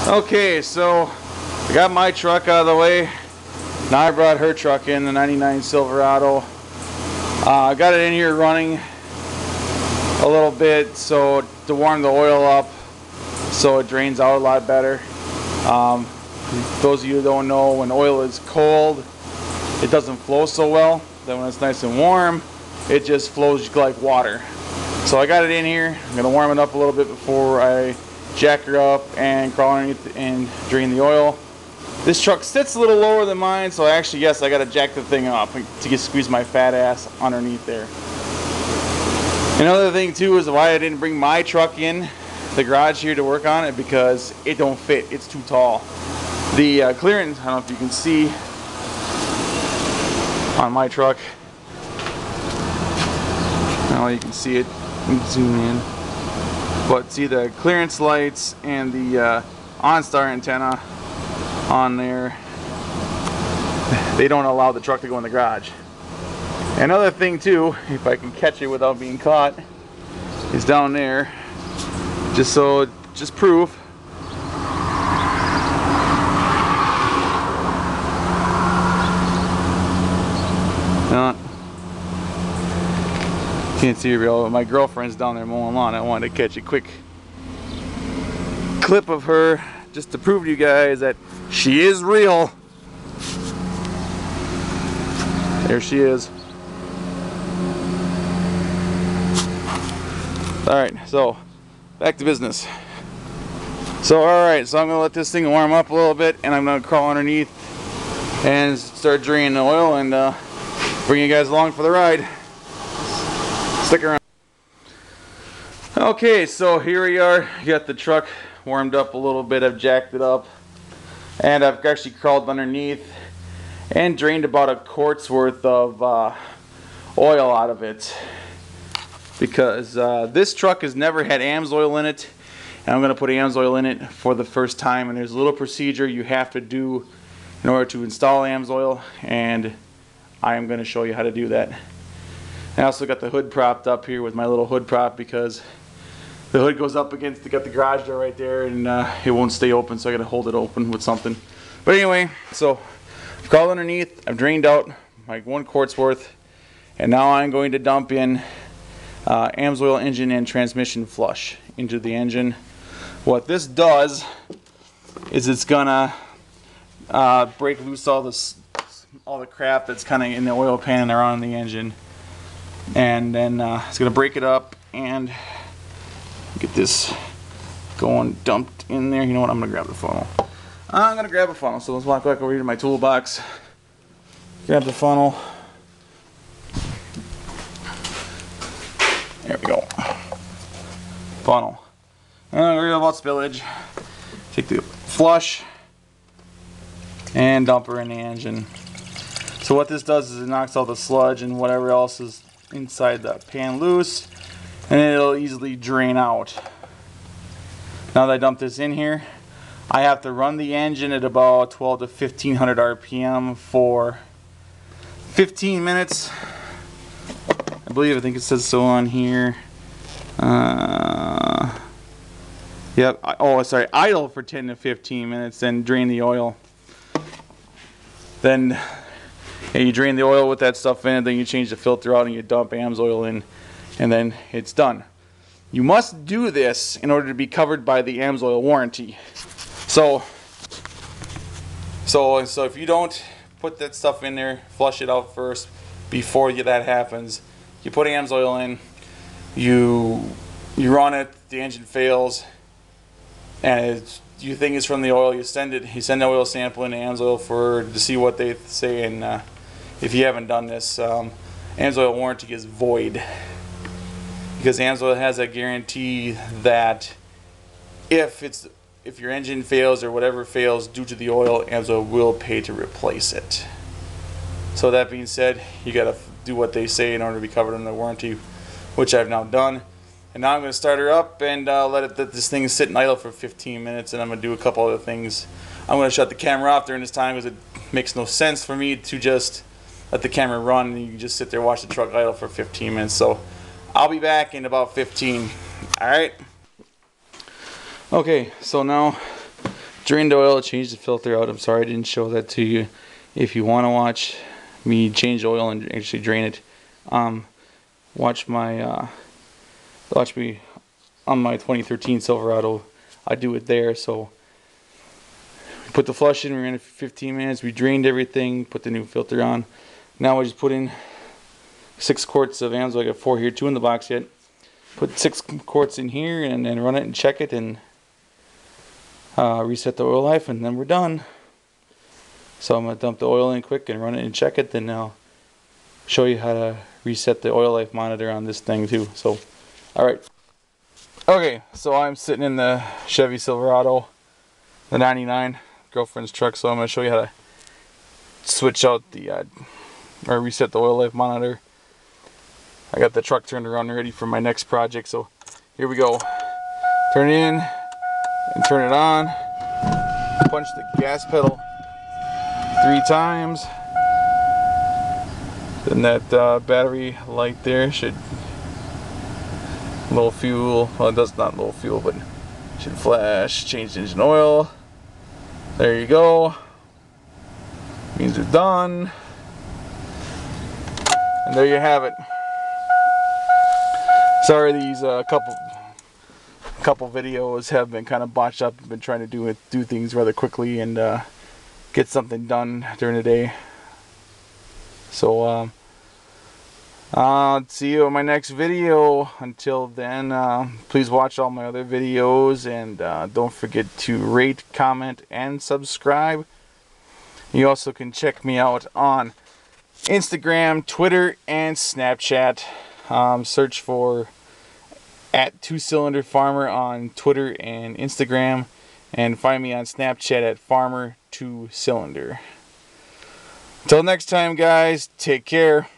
Okay, so I got my truck out of the way. Now I brought her truck in, the 99 Silverado. I got it in here running a little bit so to warm the oil up so it drains out a lot better. Those of you who don't know, when oil is cold, it doesn't flow so well. Then when it's nice and warm, it just flows like water. So I got it in here. I'm going to warm it up a little bit before I jack her up and crawl underneath and drain the oil. This truck sits a little lower than mine, so I got to jack the thing up to get squeeze my fat ass underneath there. Another thing too is why I didn't bring my truck in the garage here to work on it, because it don't fit. It's too tall. The clearance, I don't know if you can see on my truck. Now you can see it. Let me zoom in. But see the clearance lights and the OnStar antenna on there, they don't allow the truck to go in the garage. Another thing too, if I can catch it without being caught, is down there, just proof. Can't see it real, but my girlfriend's down there mowing lawn. I wanted to catch a quick clip of her just to prove to you guys that she is real. There she is. Alright, so back to business. So alright, so I'm going to let this thing warm up a little bit, and I'm going to crawl underneath and start draining the oil and bring you guys along for the ride. Stick around. Okay, so here we are. Got the truck warmed up a little bit. I've jacked it up, and I've actually crawled underneath and drained about a quart's worth of oil out of it, because this truck has never had AMSOIL in it, and I'm going to put AMSOIL in it for the first time. And there's a little procedure you have to do in order to install AMSOIL, and I am going to show you how to do that. I also got the hood propped up here with my little hood prop, because the hood goes up against got the garage door right there, and it won't stay open, so I got to hold it open with something. But anyway, so I've crawled underneath, I've drained out like 1 quart's worth, and now I'm going to dump in AMSOIL engine and transmission flush into the engine. What this does is it's gonna break loose all the crap that's kind of in the oil pan and around the engine. And then it's going to break it up and get this going, dumped in there. You know what, I'm going to grab the funnel. I'm going to grab a funnel. So let's walk back over here to my toolbox. Grab the funnel. There we go. Funnel. Worry about spillage. Take the flush and dump her in the engine. So what this does is it knocks all the sludge and whatever else is inside the pan loose, and it'll easily drain out. Now that I dump this in here, I have to run the engine at about 12 to 1500 RPM for 15 minutes. I think it says so on here. Yep. Oh, sorry. Idle for 10 to 15 minutes, then drain the oil. Then you drain the oil with that stuff in, then you change the filter out and you dump AMSOIL in, and then it's done. You must do this in order to be covered by the AMSOIL warranty. So if you don't put that stuff in there, flush it out first before that happens, you put AMSOIL in, you run it, the engine fails, and you think it's from the oil. You send the oil sample in to AMSOIL to see what they say, and if you haven't done this, AMSOIL warranty is void, because AMSOIL has a guarantee that if your engine fails or whatever fails due to the oil, AMSOIL will pay to replace it. So that being said, you got to do what they say in order to be covered under the warranty, which I've now done. And now I'm going to start her up and let this thing sit and idle for 15 minutes, and I'm going to do a couple other things. I'm going to shut the camera off during this time, because it makes no sense for me to just let the camera run and you can just sit there and watch the truck idle for 15 minutes. So I'll be back in about 15. Alright. Okay, so now Drained the oil, changed the filter out. I'm sorry I didn't show that to you. If you want to watch me change the oil and actually drain it, watch me on my 2013 Silverado. I do it there. So we put the flush in, we ran it for 15 minutes, we drained everything, put the new filter on. Now I just put in 6 quarts of AMSOIL. I got 4 here, 2 in the box yet. Put 6 quarts in here and then run it and check it and reset the oil life, and then we're done. So I'm going to dump the oil in quick and run it and check it, then I'll show you how to reset the oil life monitor on this thing too. So, alright. Okay, so I'm sitting in the Chevy Silverado, the 99, girlfriend's truck, so I'm going to show you how to switch out the, or reset the oil life monitor. I got the truck turned around ready for my next project, so here we go. Turn it in and turn it on. Punch the gas pedal 3 times. Then that battery light there should low fuel. Well, it does not low fuel, but should flash. Change engine oil. There you go. Means we're done. And there you have it. Sorry, these couple videos have been kind of botched up. I've been trying to do things rather quickly and get something done during the day. So I'll see you in my next video. Until then, please watch all my other videos, and don't forget to rate, comment, and subscribe. You also can check me out on Instagram, Twitter, and Snapchat. Search for @2cylinderfarmer on Twitter and Instagram, and find me on Snapchat at farmer2cylinder. Until next time, guys, take care.